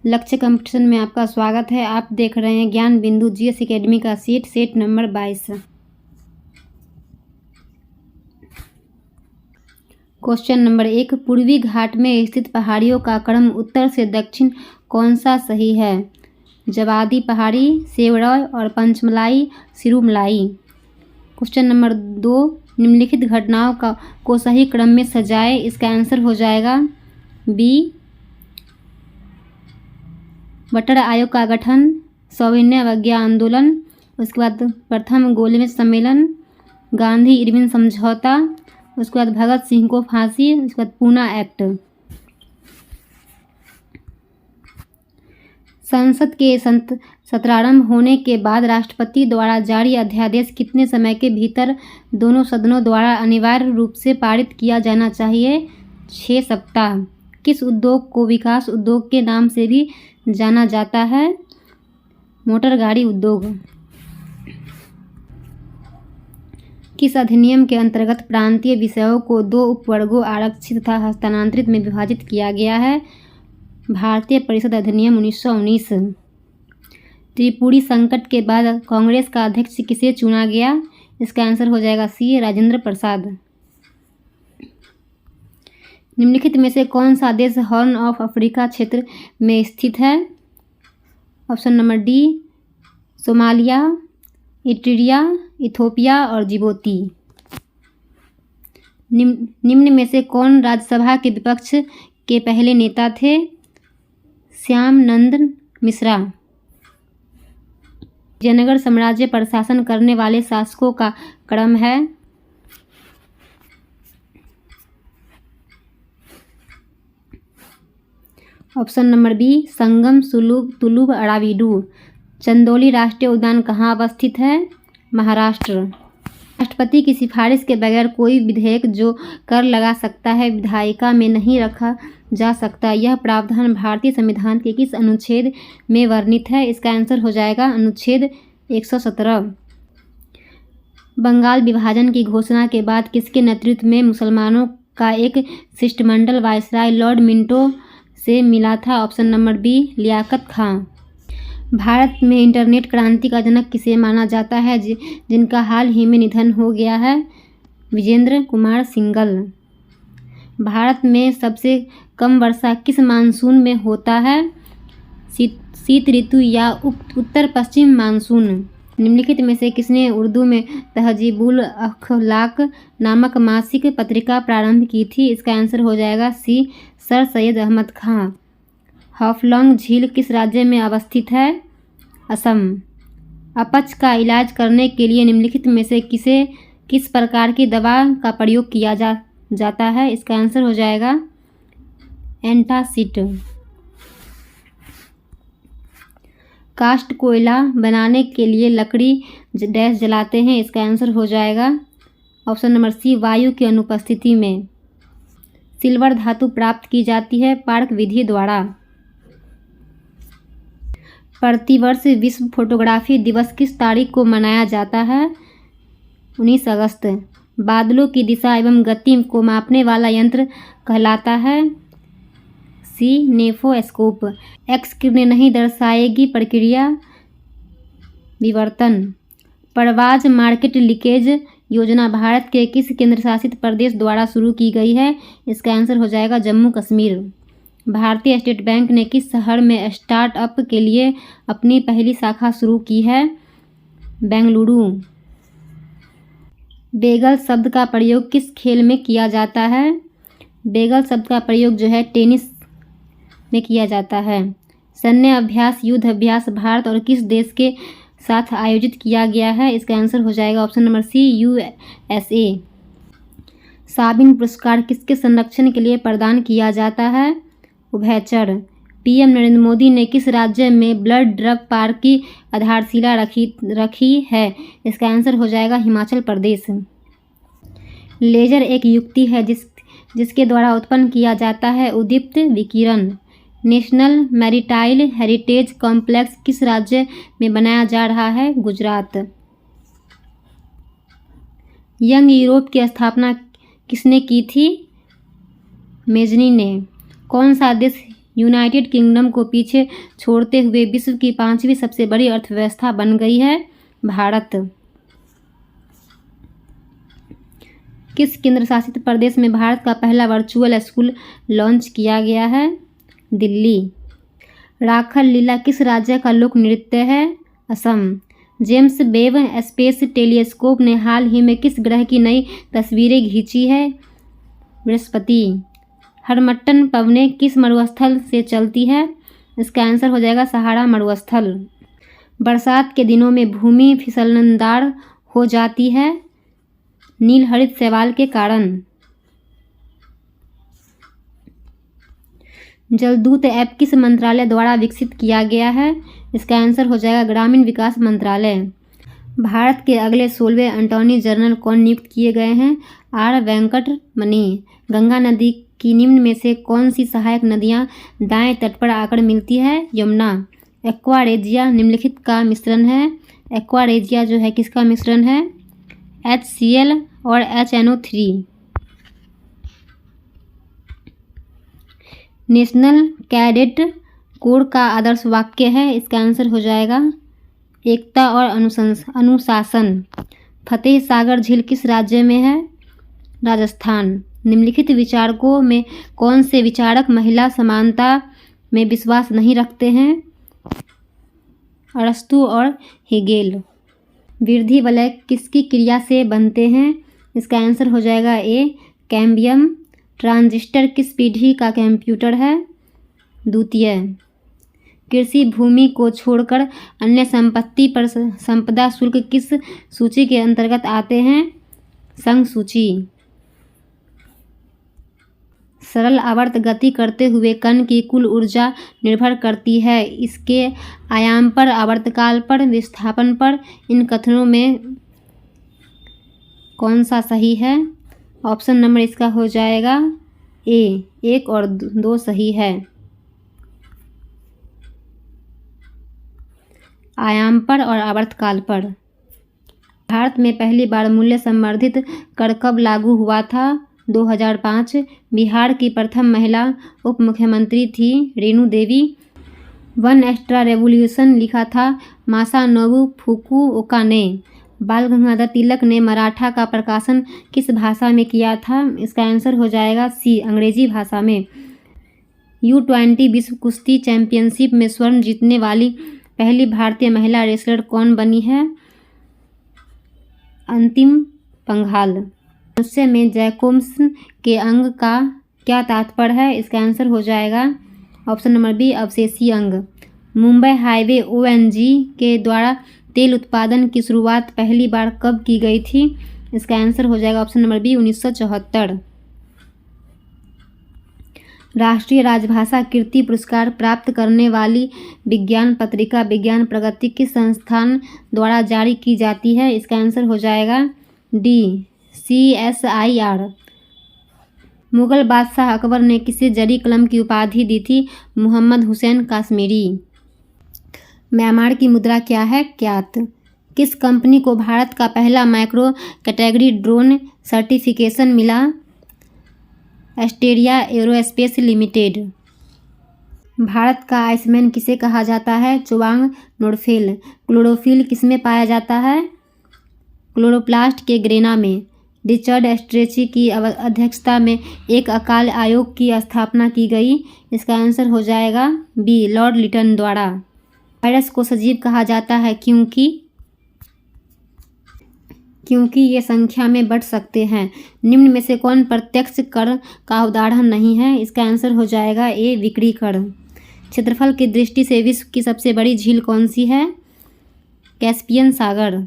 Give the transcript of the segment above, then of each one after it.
लक्ष्य कंपटीशन में आपका स्वागत है। आप देख रहे हैं ज्ञान बिंदु जीएस एकेडमी का सेट नंबर 22। क्वेश्चन नंबर 1, पूर्वी घाट में स्थित पहाड़ियों का क्रम उत्तर से दक्षिण कौन सा सही है? जवादी पहाड़ी, सेवड़ॉय और पंचमलाई, सिरुमलाई। क्वेश्चन नंबर 2, निम्नलिखित घटनाओं को सही क्रम में सजाएं। इसका आंसर हो जाएगा बी, वटर आयोग का गठन, सविनय अवज्ञा आंदोलन, उसके बाद प्रथम गोलमेज सम्मेलन, गांधी इरविन समझौता, उसके बाद भगत सिंह को फांसी, उसके बाद पूना एक्ट। संसद के सत्रारंभ होने के बाद राष्ट्रपति द्वारा जारी अध्यादेश कितने समय के भीतर दोनों सदनों द्वारा अनिवार्य रूप से पारित किया जाना चाहिए? 6 सप्ताह। किस उद्योग को विकास उद्योग के नाम से भी जाना जाता है? मोटर गाड़ी उद्योग। किस अधिनियम के अंतर्गत प्रांतीय विषयों को 2 उपवर्गों आरक्षित तथा हस्तांतरित में विभाजित किया गया है? भारतीय परिषद अधिनियम 1919। त्रिपुरी संकट के बाद कांग्रेस का अध्यक्ष किसे चुना गया? इसका आंसर हो जाएगा सी, राजेंद्र प्रसाद। निम्नलिखित में से कौन सा देश हॉर्न ऑफ अफ्रीका क्षेत्र में स्थित है? Option number D, Somalia, Eritrea, Ethiopia और जिबूती। निम्न में से कौन राज्यसभा के विपक्ष के पहले नेता थे? श्यामनंद मिश्रा। विजयनगर साम्राज्य पर शासन करने वाले शासकों का क्रम है? ऑप्शन नंबर बी, संगम, सुलभ, तुलुभ, अराविडू। चंदौली राष्ट्रीय उद्यान कहाँ अवस्थित है? महाराष्ट्र। राष्ट्रपति की सिफारिश के बगैर कोई विधेयक जो कर लगा सकता है विधायिका में नहीं रखा जा सकता। यह प्रावधान भारतीय संविधान के किस अनुच्छेद में वर्णित है? इसका आंसर हो जाएगा अनुच्छेद 117। बंगाल विभाजन की घोषणा के बाद किसके नेतृत्व में मुसलमानों का एक शिष्टमंडल वायसराय लॉर्ड मिंटो से मिला था? ऑप्शन नंबर बी, लियाकत खां। भारत में इंटरनेट क्रांति का जनक किसे माना जाता है जिनका हाल ही में निधन हो गया है? विजेंद्र कुमार सिंघल। भारत में सबसे कम वर्षा किस मानसून में होता है? शीत ऋतु या उत्तर पश्चिम मानसून। निम्नलिखित में से किसने उर्दू में तहजीबुल अखलाक नामक मासिक पत्रिका प्रारंभ की थी? इसका आंसर हो जाएगा सी, सर सैयद अहमद खां। हाफलॉन्ग झील किस राज्य में अवस्थित है? असम। अपच का इलाज करने के लिए निम्नलिखित में से किस प्रकार की दवा का प्रयोग किया जाता है? इसका आंसर हो जाएगा एंटासिड। कास्ट कोयला बनाने के लिए लकड़ी डैश जलाते हैं? इसका आंसर हो जाएगा ऑप्शन नंबर सी, वायु की अनुपस्थिति में। सिल्वर धातु प्राप्त की जाती है पार्क विधि द्वारा। प्रतिवर्ष विश्व फोटोग्राफी दिवस किस तारीख को मनाया जाता है? 19 अगस्त। बादलों की दिशा एवं गति को मापने वाला यंत्र कहलाता है? सी, नेफोस्कोप। एक्स किरणें नहीं दर्शाएगी प्रक्रिया विवर्तन। परवाज मार्केट लीकेज योजना भारत के किस केंद्र शासित प्रदेश द्वारा शुरू की गई है? इसका आंसर हो जाएगा जम्मू कश्मीर। भारतीय स्टेट बैंक ने किस शहर में स्टार्टअप के लिए अपनी पहली शाखा शुरू की है? बेंगलुरु। बेगल शब्द का प्रयोग किस खेल में किया जाता है? बेगल शब्द का प्रयोग जो है टेनिस में किया जाता है। सैन्य अभ्यास, युद्ध अभ्यास भारत और किस देश के साथ आयोजित किया गया है? इसका आंसर हो जाएगा ऑप्शन नंबर सी, यूएसए। साबिन पुरस्कार किसके संरक्षण के लिए प्रदान किया जाता है? उभयचर। पीएम नरेंद्र मोदी ने किस राज्य में ब्लड ड्रग पार्क की आधारशिला रखी है? इसका आंसर हो जाएगा हिमाचल प्रदेश। लेजर एक युक्ति है जिसके द्वारा उत्पन्न किया जाता है उद्दीप्त विकिरण। नेशनल मैरीटाइल हेरिटेज कॉम्प्लेक्स किस राज्य में बनाया जा रहा है? गुजरात। यंग यूरोप की स्थापना किसने की थी? मेजनी ने। कौन सा देश यूनाइटेड किंगडम को पीछे छोड़ते हुए विश्व की 5वीं सबसे बड़ी अर्थव्यवस्था बन गई है भारत। किस केंद्र शासित प्रदेश में भारत का पहला वर्चुअल स्कूल लॉन्च किया गया है? दिल्ली। राखल लीला किस राज्य का लोक नृत्य है? Assam. James Webb space telescope ने हाल ही में किस ग्रह की नई तस्वीरें खींची है? बृहस्पति। हरमट्टन पवने किस मरुस्थल से चलती है? इसका आंसर हो जाएगा सहारा मरुस्थल। बरसात के दिनों में भूमि फिसलनदार हो जाती है नील हरित शैवाल के कारण। जलदूत ऐप किस मंत्रालय द्वारा विकसित किया गया है? इसका आंसर हो जाएगा ग्रामीण विकास मंत्रालय। भारत के अगले 16वें अटॉर्नी जनरल कौन नियुक्त किए गए हैं? आर वेंकटमणि। गंगा नदी की निम्न में से कौन सी सहायक नदियां दाएं तट पर आकर मिलती है? यमुना। एक्वारेजिया निम्नलिखित का मिश्रण है। एक्वारेजिया जो है किसका मिश्रण है? HCl और HNO3। नेशनल कैडेट कोर का आदर्श वाक्य है। इसका आंसर हो जाएगा एकता और अनुशासन। फतेह सागर झील किस राज्य में है? राजस्थान। निम्नलिखित विचारकों में कौन से विचारक महिला समानता में विश्वास नहीं रखते हैं? अरस्तु और हेगेल। वृद्धि वलय किसकी क्रिया से बनते हैं? इसका आंसर हो जाएगा ए कैम्बियम। ट्रांजिस्टर किस पीढ़ी का कंप्यूटर है? द्वितीय। कृषि भूमि को छोड़कर अन्य संपत्ति पर संपदा शुल्क किस सूची के अंतर्गत आते हैं? संघ सूची। सरल आवर्त गति करते हुए कण की कुल ऊर्जा निर्भर करती है इसके आयाम पर, आवर्तकाल पर, विस्थापन पर। इन कथनों में कौन सा सही है? ऑप्शन नंबर इसका हो जाएगा ए 1 और 2 सही है। आयाम पर और आवर्तकाल पर। भारत में पहली बार मूल्य संवर्धित कर कब लागू हुआ था? 2005। बिहार की प्रथम महिला उप मुख्यमंत्री थी Renu Devi. One extra revolution लिखा था मासानोबु फुकुओका ने। बाल गंगाधर तिलक ने मराठा का प्रकाशन किस भाषा में किया था? इसका आंसर हो जाएगा सी अंग्रेजी भाषा में। U20 विश्व कुश्ती चैंपियनशिप में स्वर्ण जीतने वाली पहली भारतीय महिला रेसलर कौन बनी है? अंतिम पंघाल। मनुष्य में जैकोब्स के अंग का क्या तात्पर्य है? इसका आंसर हो जाएगा ऑप्शन नंबर बी अवशेषीय अंग। मुंबई हाईवे ONG के द्वारा तेल उत्पादन की शुरुआत पहली बार कब की गई थी? इसका आंसर हो जाएगा ऑप्शन नंबर बी 1974। राष्ट्रीय राजभाषा कीर्ति पुरस्कार प्राप्त करने वाली विज्ञान पत्रिका विज्ञान प्रगति किस संस्थान द्वारा जारी की जाती है? इसका आंसर हो जाएगा डी CSIR। मुगल बादशाह अकबर ने किसे जरी कलम की उपाधि दी थी? मोहम्मद हुसैन काश्मीरी। म्यांमार की मुद्रा क्या है? क्यात। किस कंपनी को भारत का पहला माइक्रो कैटेगरी ड्रोन सर्टिफिकेशन मिला? Asteria aerospace limited. भारत का आइसमैन किसे कहा जाता है? चुवांग नोडफेल। क्लोरोफिल किसमें पाया जाता है? क्लोरोप्लास्ट के ग्रेना में। रिचर्ड स्ट्रेची की अध्यक्षता में एक अकाल आयोग की स्थापना की गई। इसका आंसर हो जाएगा बी लॉर्ड लिटन द्वारा। वायरस को सजीव कहा जाता है क्योंकि ये संख्या में बढ़ सकते हैं। निम्न में से कौन प्रत्यक्ष कर का उदाहरण नहीं है? इसका आंसर हो जाएगा ए बिक्री कर। क्षेत्रफल की दृष्टि से विश्व की सबसे बड़ी झील कौन सी है? कैस्पियन सागर।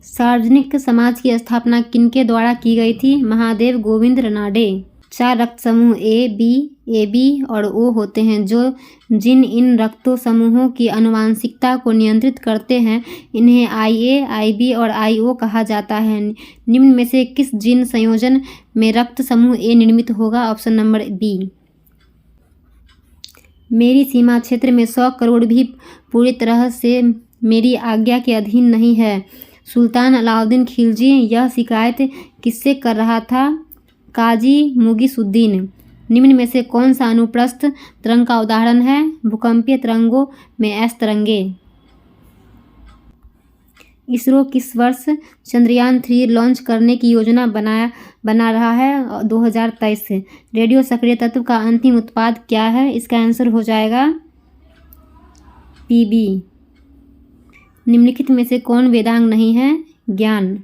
सार्वजनिक समाज की स्थापना किनके द्वारा की गई थी? महादेव गोविंद रनाडे। 4 रक्त समूह A, B, AB और O होते हैं जिन इन रक्त समूहों की आनुवंशिकता को नियंत्रित करते हैं इन्हें IA, IB और IO कहा जाता है। निम्न में से किस जीन संयोजन में रक्त समूह A निर्मित होगा? Option number B. मेरी सीमा क्षेत्र में 100 करोड़ भी पूरी तरह से मेरी आज्ञा के अधीन नहीं है। सुल्तान अलाउद्दीन खिलजी यह शिकायत किससे कर रहा था? काजी मुगीसुद्दीन। निम्न में से कौन सा अनुप्रस्थ तरंग का उदाहरण है? भूकंपीय तरंगों में एस तरंगे। इसरो किस वर्ष चंद्रयान 3 लॉन्च करने की योजना बना रहा है? 2023 से। रेडियो सक्रिय तत्व का अंतिम उत्पाद क्या है? इसका आंसर हो जाएगा पीबी। निम्नलिखित में से कौन वेदांग नहीं है? ज्ञान।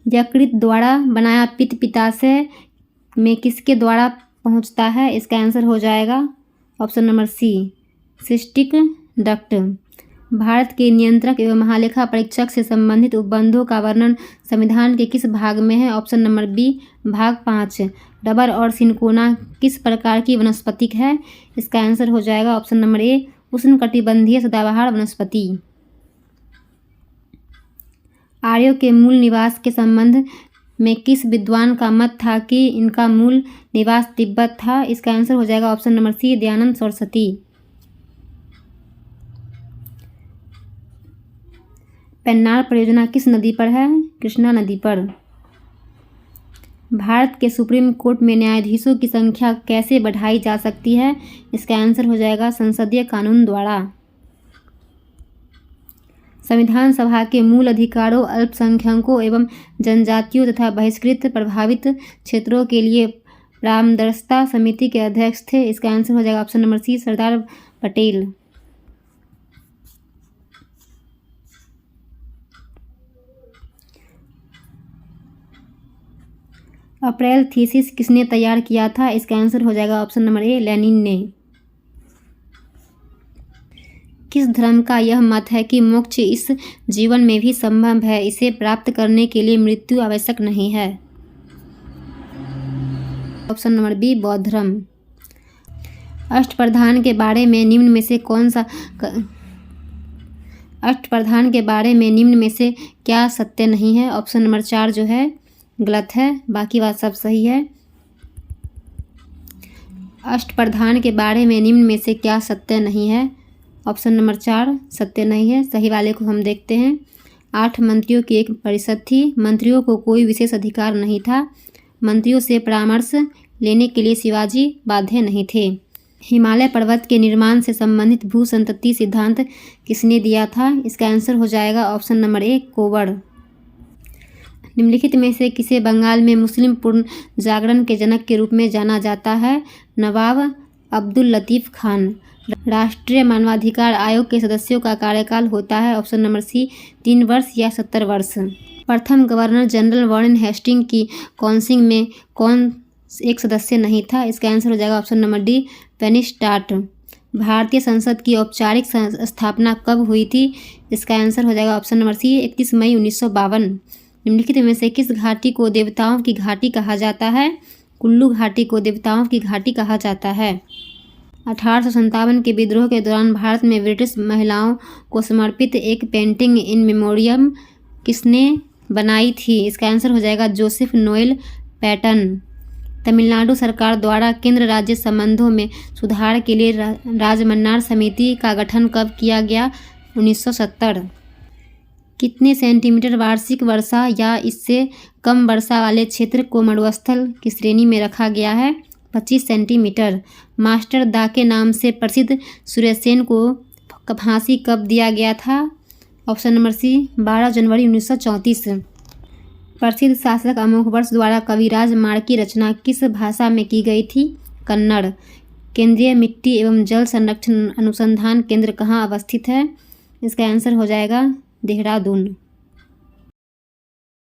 यकृत द्वारा बनाया पित्त पित्ताशय में किसके द्वारा पहुंचता है? इसका आंसर हो जाएगा option number C, cystic duct. भारत के नियंत्रक एवं महालेखा परीक्षक से संबंधित उपबंधों का वर्णन संविधान के किस भाग में है? ऑप्शन नंबर बी, भाग 5। रबर और सिनकोना किस प्रकार की वनस्पतिक है? इसका आंसर हो जाएगा ऑप्शन नंबर ए, उष्णकटिबंधीय सदाबहार वनस्पति। आर्यों के मूल निवास के संबंध में किस विद्वान का मत था कि इनका मूल निवास तिब्बत था? इसका आंसर हो जाएगा option number C, Dayanand Saraswati. Pennar परियोजना किस नदी पर है? कृष्णा नदी पर। भारत के सुप्रीम कोर्ट में न्यायाधीशों की संख्या कैसे बढ़ाई जा सकती है? इसका आंसर हो जाएगा संसदीय कानून द्वारा। संविधान सभा के मूल अधिकारों, अल्पसंख्यकों एवं जनजातियों तथा बहिष्कृत प्रभावित क्षेत्रों के लिए परामर्शदाता समिति के अध्यक्ष थे। इसका आंसर हो जाएगा ऑप्शन नंबर सी, सरदार पटेल। अप्रैल थीसिस किसने तैयार किया था? इसका आंसर हो जाएगा ऑप्शन नंबर ए, लेनिन ने। किस धर्म का यह मत है कि मोक्ष इस जीवन में भी संभव है, इसे प्राप्त करने के लिए मृत्यु आवश्यक नहीं है? ऑप्शन नंबर बी, बौद्ध धर्म। अष्टप्रधान के बारे में निम्न में से क्या सत्य नहीं है? ऑप्शन नंबर 4 जो है गलत है, बाकी बात सब सही है। अष्टप्रधान के बारे में निम्न में से क्या सत्य नहीं है? ऑप्शन नंबर 4 सत्य नहीं है। सही वाले को हम देखते हैं। 8 मंत्रियों की एक परिषद थी। मंत्रियों को कोई विशेष अधिकार नहीं था। मंत्रियों से परामर्श लेने के लिए शिवाजी बाध्य नहीं थे। हिमालय पर्वत के निर्माण से संबंधित भू संतति सिद्धांत किसने दिया था? इसका आंसर हो जाएगा ऑप्शन नंबर ए, कोवर। निम्नलिखित में से किसे बंगाल में मुस्लिम पूर्ण जागरण के जनक के रूप में जाना जाता है? नवाब अब्दुल लतीफ़ खान। राष्ट्रीय मानवाधिकार आयोग के सदस्यों का कार्यकाल होता है? ऑप्शन नंबर सी, 3 वर्ष या 70 वर्ष। प्रथम गवर्नर जनरल वारेन हेस्टिंग की काउंसिल में कौन एक सदस्य नहीं था? इसका आंसर हो जाएगा ऑप्शन नंबर डी, पेनिस्टाट। भारतीय संसद की औपचारिक स्थापना कब हुई थी? इसका आंसर हो जाएगा ऑप्शन नंबर सी, 31 मई 1952। निम्नलिखित में से किस घाटी को देवताओं की घाटी कहा जाता है? कुल्लू घाटी को देवताओं की घाटी कहा जाता है। 1857 के विद्रोह के दौरान भारत में ब्रिटिश महिलाओं को समर्पित एक पेंटिंग इन मेमोरियम किसने बनाई थी? इसका आंसर हो जाएगा जोसेफ नोएल पैटन। तमिलनाडु सरकार द्वारा केंद्र राज्य संबंधों में सुधार के लिए राजमन्नार समिति का गठन कब किया गया? 1970। कितने सेंटीमीटर वार्षिक वर्षा या इससे कम वर्षा वाले क्षेत्र को मरुस्थल की श्रेणी में रखा गया है? 25 सेंटीमीटर। मास्टर दा के नाम से प्रसिद्ध सूर्यसेन को फांसी कब दिया गया था? ऑप्शन नंबर सी, 12 जनवरी 1934। प्रसिद्ध शासक अमोघवर्ष द्वारा कविराज मार्ग की रचना किस भाषा में की गई थी? कन्नड़। केंद्रीय मिट्टी एवं जल संरक्षण अनुसंधान केंद्र कहाँ अवस्थित है? इसका आंसर हो जाएगा देहरादून।